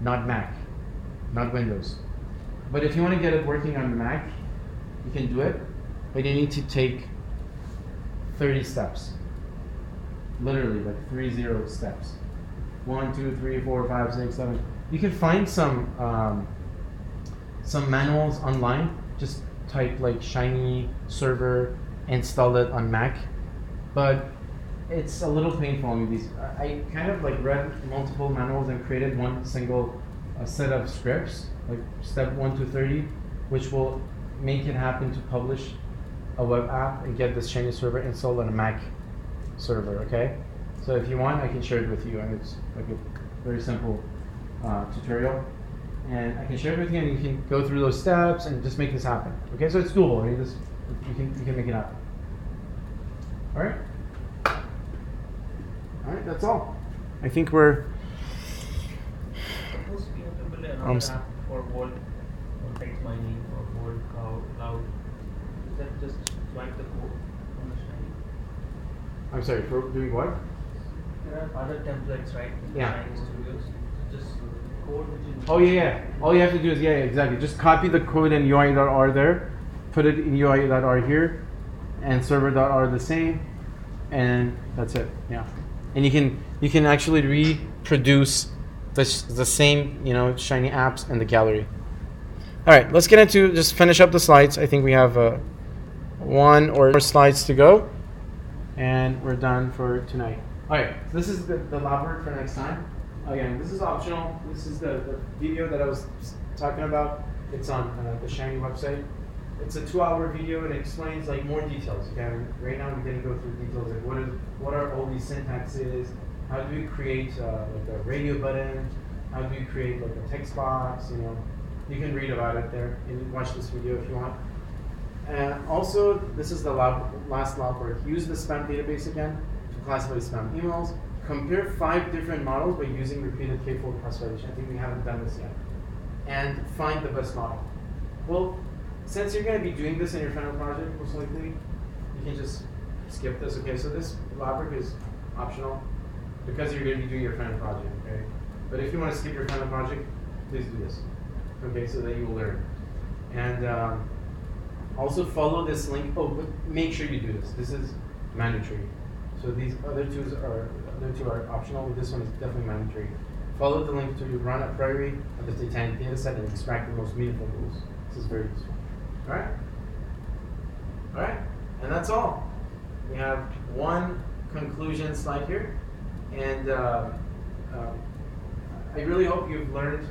not Mac, not Windows. But if you want to get it working on the Mac, you can do it, but you need to take 30 steps. Literally, like 30 steps. 1, 2, 3, 4, 5, 6, 7. You can find some manuals online. Just type like Shiny Server, install it on Mac. But it's a little painful on me. I kind of like read multiple manuals and created one single set of scripts, like step 1 to 30, which will make it happen to publish a web app and get this Shiny Server installed on a Mac server. Okay, so if you want, I can share it with you, and it's like a very simple tutorial, and I can share it with you, and you can go through those steps and just make this happen. Okay, so it's doable. I mean, you can make it happen. All right. All right, that's all. I think we're. Suppose we have to build another app for World text mining or World Cloud. Is that just write the code on the Shiny? I'm sorry, for doing what? There are other templates, right? In the Yeah. Shiny Studios. Just code which is. Oh yeah. All you have to do is exactly. Just copy the code in UI.R there, put it in UI.R here, and server.R the same, and that's it. Yeah. And you can actually reproduce the same Shiny apps in the gallery. All right, let's get into just finish up the slides. I think we have one or more slides to go, and we're done for tonight. All right, so this is the lab work for next time. Again, this is optional. This is the video that I was talking about. It's on the Shiny website. It's a 2-hour video and it explains like more details. Okay, right now we didn't go through details like what are all these syntaxes, how do we create like a radio button, how do we create like a text box. You can read about it there and watch this video if you want. And also, this is the last lab work. Use the spam database again to classify spam emails. Compare 5 different models by using repeated k-fold cross-validation. I think we haven't done this yet. And find the best model. Well, since you're going to be doing this in your final project, most likely, you can just skip this. Okay, so this lab work is optional because you're going to be doing your final project. Okay, but if you want to skip your final project, please do this. Okay, so that you will learn. And also follow this link. Oh, but make sure you do this. This is mandatory. So these other two are optional. This one is definitely mandatory. Follow the link to run a query of the Titanic dataset and extract the most meaningful rules. This is very useful. All right, and that's all. We have one conclusion slide here, and I really hope you've learned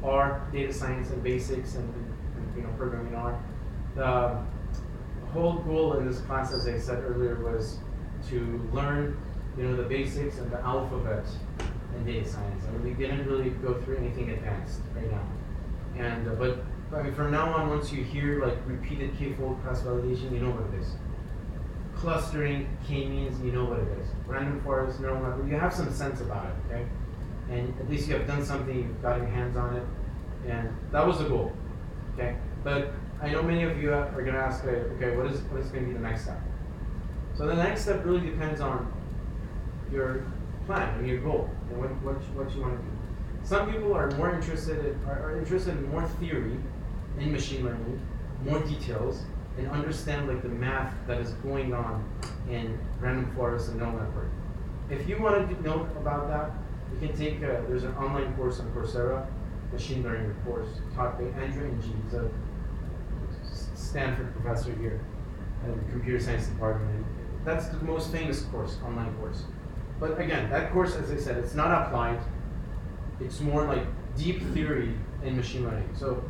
R, data science, and basics, and programming R. The whole goal in this class, as I said earlier, was to learn the basics and the alphabet in data science. I mean, we didn't really go through anything advanced right now, and but. I mean, from now on, once you hear like repeated k-fold cross-validation, you know what it is. Clustering, k-means, you know what it is. Random forest, neural network, you have some sense about it, okay? And at least you have done something, you've got your hands on it, and that was the goal, okay? But I know many of you are going to ask, okay, what is going to be the next step? So the next step really depends on your plan and your goal, and what you want to do. Some people are more interested in more theory in machine learning, more details, and understand like the math that is going on in random forest and neural network. If you want to know about that, you can take there's an online course on Coursera, machine learning course taught by Andrew Ng. He's a Stanford professor here at the computer science department. That's the most famous course, online course. But again, that course, as I said, it's not applied. It's more like deep theory in machine learning. So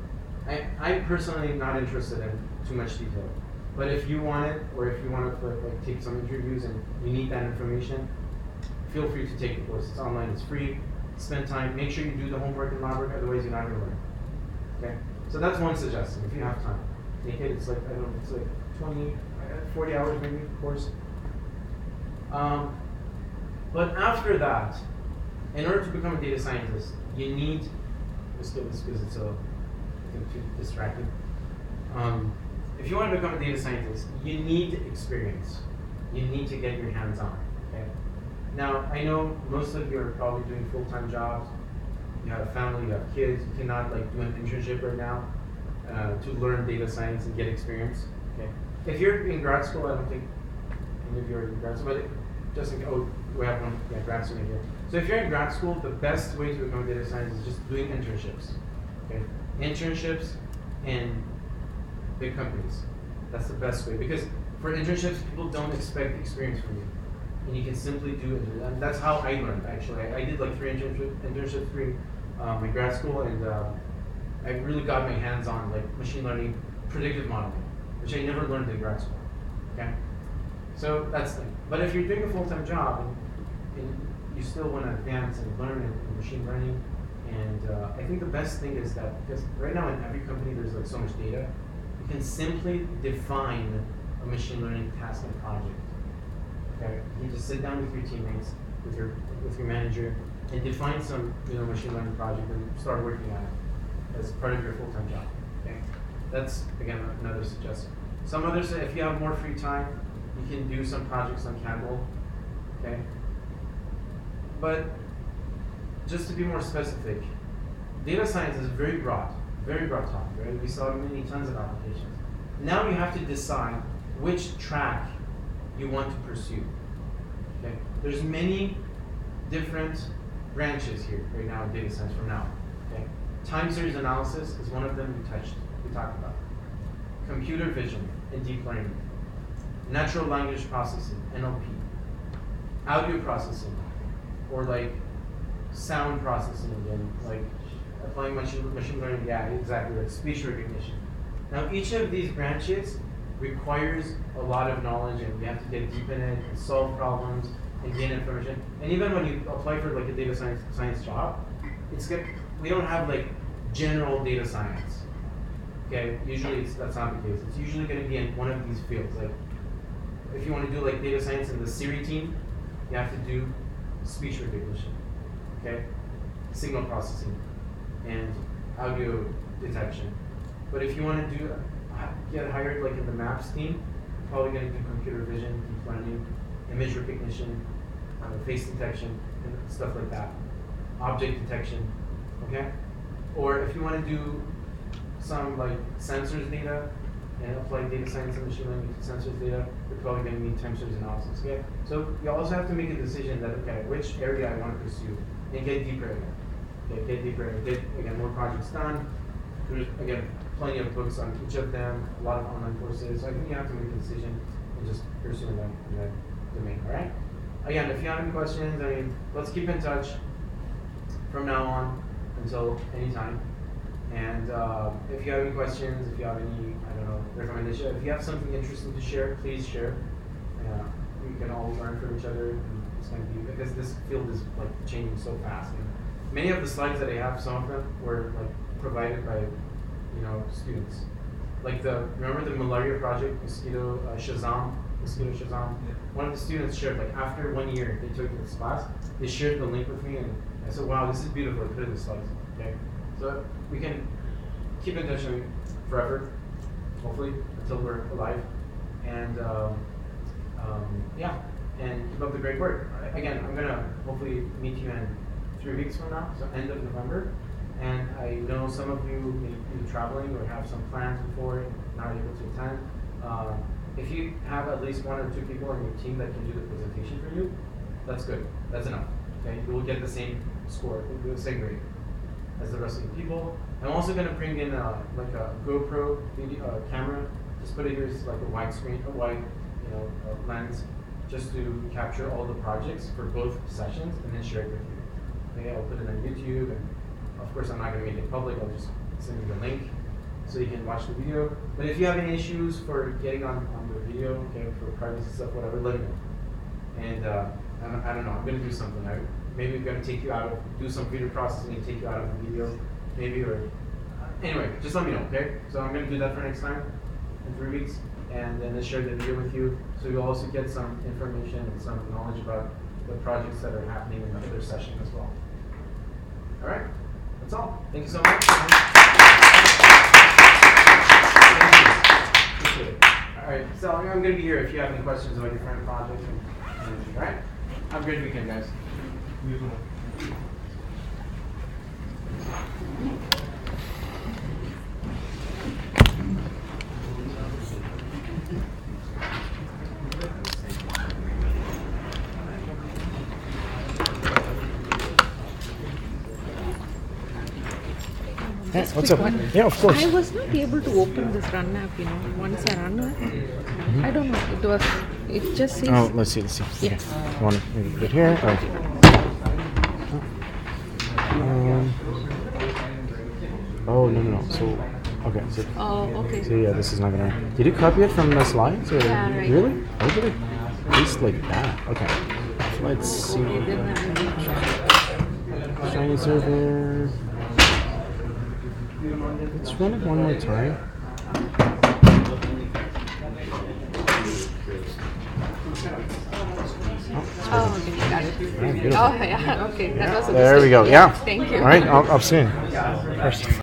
I'm personally not interested in too much detail. But if you want it, or if you want to like take some interviews and you need that information, feel free to take the course. It's online, it's free. Spend time, make sure you do the homework and lab work, otherwise you're not going to learn. Okay? So that's one suggestion, if you have time. Take it, it's like, I don't know, it's like 20, 40 hours maybe, course. But after that, in order to become a data scientist, you need, let's get this because it's I think too distracting. If you want to become a data scientist, you need experience. You need to get your hands on. Okay. Now, I know most of you are probably doing full-time jobs. You have a family, you have kids. You cannot like do an internship right now to learn data science and get experience. Okay. If you're in grad school, I don't think any of you are in grad school, but just in, oh, we have one grad student here. So if you're in grad school, the best way to become a data scientist is just doing internships. Okay. Internships in big companies. That's the best way, because for internships, people don't expect experience from you, and you can simply do it. And that's how I learned. Actually, I did like 3 internships during my grad school, and I really got my hands on like machine learning, predictive modeling, which I never learned in grad school. Okay, so that's the thing. But if you're doing a full-time job and you still want to advance and learn in machine learning, and I think the best thing is that, because right now in every company there's like so much data, you can simply define a machine learning task and project. Okay, you just sit down with your teammates, with your manager, and define some machine learning project and start working on it as part of your full-time job. Okay, that's again another suggestion. Some others say if you have more free time, you can do some projects on Kaggle. Okay, but just to be more specific, data science is very broad topic, right? We saw tons of applications. Now you have to decide which track you want to pursue. Okay, there's many different branches here right now in data science from now. Okay, time series analysis is one of them we talked about. Computer vision and deep learning, natural language processing (NLP), audio processing, or like sound processing again, like applying machine learning, exactly, like speech recognition. Now each of these branches requires a lot of knowledge, and you have to get deep in it and solve problems and gain information. And even when you apply for like a data science job, we don't have like general data science. Okay, usually that's not the case. It's usually going to be in one of these fields. Like if you want to do like data science in the Siri team, you have to do speech recognition. Okay, signal processing and audio detection. But if you want to get hired like in the maps team, you're probably going to do computer vision, deep learning, image recognition, face detection, and stuff like that, object detection. Okay, or if you want to do some like sensors data and apply data science and machine learning to sensors data, you're probably going to need time series analysis. Okay, so you also have to make a decision that which area I want to pursue and get deeper in it. Okay, get deeper in it. Get again more projects done. There's again plenty of books on each of them, a lot of online courses. So I think you have to make a decision and just pursue them in that domain. All right. Again, if you have any questions, let's keep in touch from now on until any time. And if you have any questions, if you have any, recommendation, if you have something interesting to share, please share. We can all learn from each other. And it's going to be, because this field is like changing so fast. And many of the slides that I have, some of them were like provided by, students. Like remember the malaria project, Mosquito Shazam? Yeah. One of the students shared, like after 1 year they took this class, they shared the link with me, and I said, wow, this is beautiful, I put it in the slides. Okay, so we can keep in touch forever, hopefully, until we're alive, and and keep up the great work. Again, I'm gonna hopefully meet you in 3 weeks from now, so end of November, and I know some of you may be traveling or have some plans before, not able to attend. If you have at least 1 or 2 people on your team that can do the presentation for you, that's good. That's enough. Okay, you will get the same score, the same grade as the rest of the people. I'm also going to bring in like a GoPro video camera. Just put it here as like a wide screen, lens, just to capture all the projects for both sessions and then share it with you. Okay, I'll put it on YouTube, and of course I'm not going to make it public. I'll just send you the link so you can watch the video. But if you have any issues for getting on the video, okay, for privacy stuff, whatever, let me know. And I don't know, I'm gonna do something. Maybe I'm gonna take you out of, do some video processing and take you out of the video, maybe, or anyway, just let me know, okay? So I'm gonna do that for next time in 3 weeks, and then share the video with you, so you'll also get some information and some knowledge about the projects that are happening in the other session as well. All right, that's all. Thank you so much. Thank you. Appreciate it. All right, so I'm going to be here if you have any questions about your current project and anything. All right, have a great weekend, guys. Hey, what's up? Yeah, of course. I was not able to open this run app, once I run it. I don't know, it just says. Oh, let's see. Yeah. Okay. You want to maybe put it here? Or, oh, no. So, okay. So, Okay. so yeah, this is not gonna. Did you copy it from the slides? Or Yeah, right. Really? How did it taste like that? Okay. So let's see. Shiny server. Let's run it one more time. Oh, okay, got it. Yeah, beautiful. Oh, yeah, okay. That was a There we mistake. go. Yeah. Thank you. All right. I'll see you.